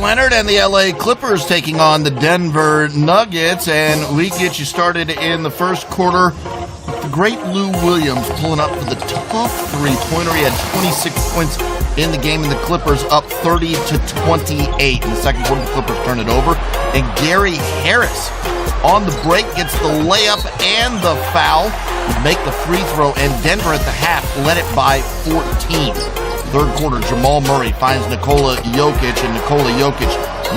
Leonard and the LA Clippers taking on the Denver Nuggets, and we get you started in the first quarter with the great Lou Williams pulling up for the tough three-pointer. He had 26 points in the game, and the Clippers up 30-28. In the second quarter, the Clippers turn it over, and Gary Harris on the break gets the layup and the foul, make the free throw, and Denver at the half led it by 14. Third quarter, Jamal Murray finds Nikola Jokic, and Nikola Jokic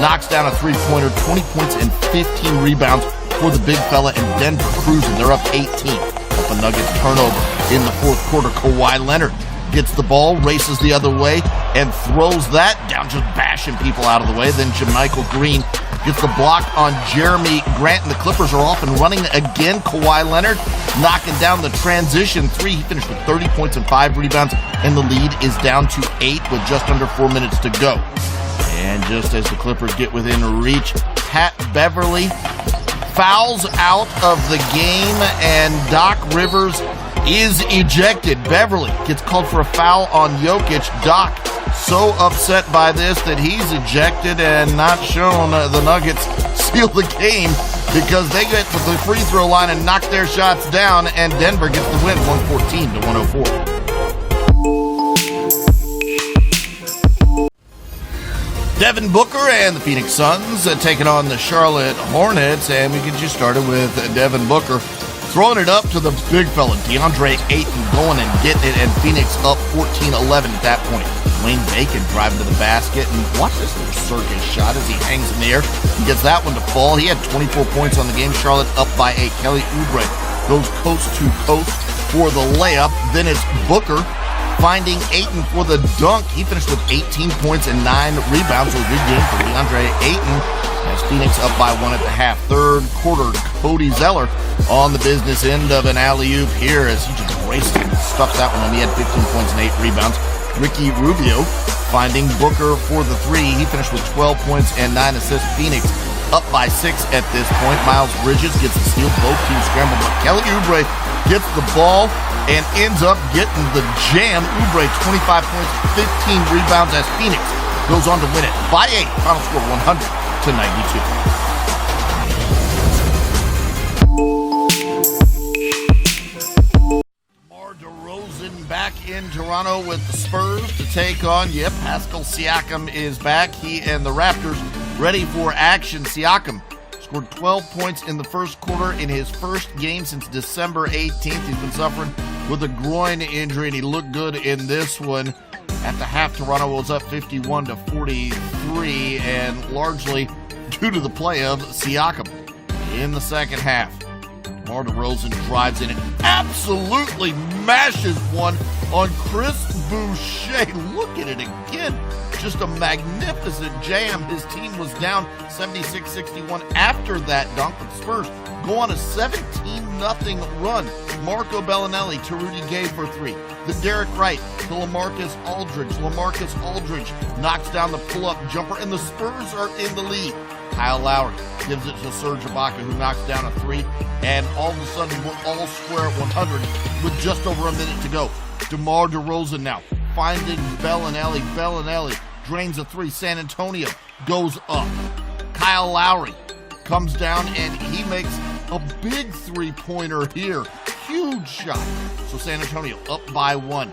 knocks down a three-pointer, 20 points and 15 rebounds for the big fella, and Denver cruising. They're up 18. Off a Nuggets turnover in the fourth quarter, Kawhi Leonard gets the ball, races the other way, and throws that down, just bashing people out of the way. Then Jermichael Green gets the block on Jeremy Grant, and the Clippers are off and running again. Kawhi Leonard knocking down the transition three. He finished with 30 points and 5 rebounds, and the lead is down to 8 with just under 4 minutes to go. And just as the Clippers get within reach, Pat Beverly fouls out of the game, and Doc Rivers is ejected. Beverly gets called for a foul on Jokic. Doc so upset by this that he's ejected and not shown. The Nuggets seal the game because they get to the free throw line and knock their shots down, and Denver gets the win 114-104. Devin Booker and the Phoenix Suns taking on the Charlotte Hornets, and we get you started with Devin Booker throwing it up to the big fella, DeAndre Ayton, going and getting it, and Phoenix up 14-11 at that point. Wayne Bacon driving to the basket, and watch this little circus shot as he hangs in the air and gets that one to fall. He had 24 points on the game. Charlotte up by 8. Kelly Oubre goes coast to coast for the layup. Then it's Booker finding Ayton for the dunk. He finished with 18 points and 9 rebounds. A good game for DeAndre Ayton as Phoenix up by 1 at the half. Third quarter, Cody Zeller on the business end of an alley-oop here as he just raced and stuffed that one, and he had 15 points and 8 rebounds. Ricky Rubio finding Booker for the three. He finished with 12 points and 9 assists. Phoenix up by 6 at this point. Miles Bridges gets the steal. Both teams scramble, but Kelly Oubre gets the ball and ends up getting the jam. Oubre 25 points, 15 rebounds as Phoenix goes on to win it by 8. Final score 100-92. Back in Toronto with the Spurs to take on, Pascal Siakam is back. He and the Raptors ready for action. Siakam scored 12 points in the first quarter in his first game since December 18th. He's been suffering with a groin injury, and he looked good in this one. At the half, Toronto was up 51-43, and largely due to the play of Siakam. In the second half, DeMar DeRozan drives in and absolutely mashes one on Chris Boucher. Look at it again. Just a magnificent jam. His team was down 76-61 after that dunk, but the Spurs go on a 17-0 run. Marco Bellinelli to Rudy Gay for 3. The Derek Wright to LaMarcus Aldridge. LaMarcus Aldridge knocks down the pull-up jumper, and the Spurs are in the lead. Kyle Lowry gives it to Serge Ibaka, who knocks down a 3, and all of a sudden we're all square at 100 with just over a minute to go. DeMar DeRozan now finding Bellinelli. Bellinelli drains a 3. San Antonio goes up. Kyle Lowry comes down, and he makes a big three-pointer here. Huge shot. So San Antonio up by 1.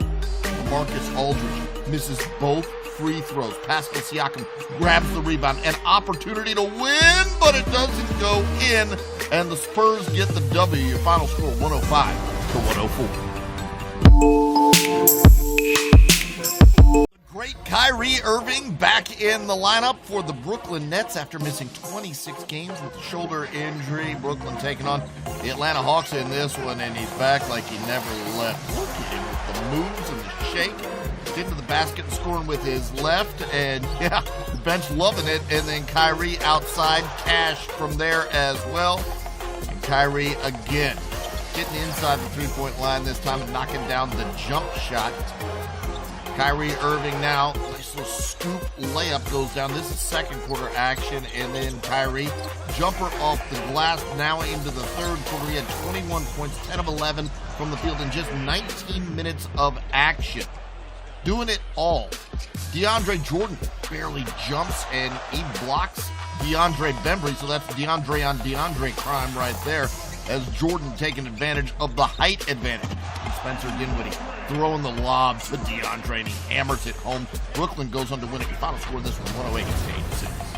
Marcus Aldridge misses both free throws. Pascal Siakam grabs the rebound. An opportunity to win, but it doesn't go in. And the Spurs get the W. Your final score 105-104. Great Kyrie Irving back in the lineup for the Brooklyn Nets after missing 26 games with a shoulder injury. Brooklyn taking on the Atlanta Hawks in this one, and he's back like he never left. Look at him with the moves and the shake. Into the basket and scoring with his left, and the bench loving it. And then Kyrie outside, cash from there as well. And Kyrie again getting inside the three-point line this time and knocking down the jump shot. Kyrie Irving now, nice little scoop layup goes down. This is second quarter action, and then Kyrie, jumper off the glass now into the third quarter. He had 21 points, 10 of 11 from the field in just 19 minutes of action. doing it all. DeAndre Jordan barely jumps, and he blocks DeAndre Bembry, so that's DeAndre on DeAndre crime right there, as Jordan taking advantage of the height advantage. And Spencer Dinwiddie throwing the lob to DeAndre, and he hammers it home. Brooklyn goes on to win it. The final score of this one, 108-86.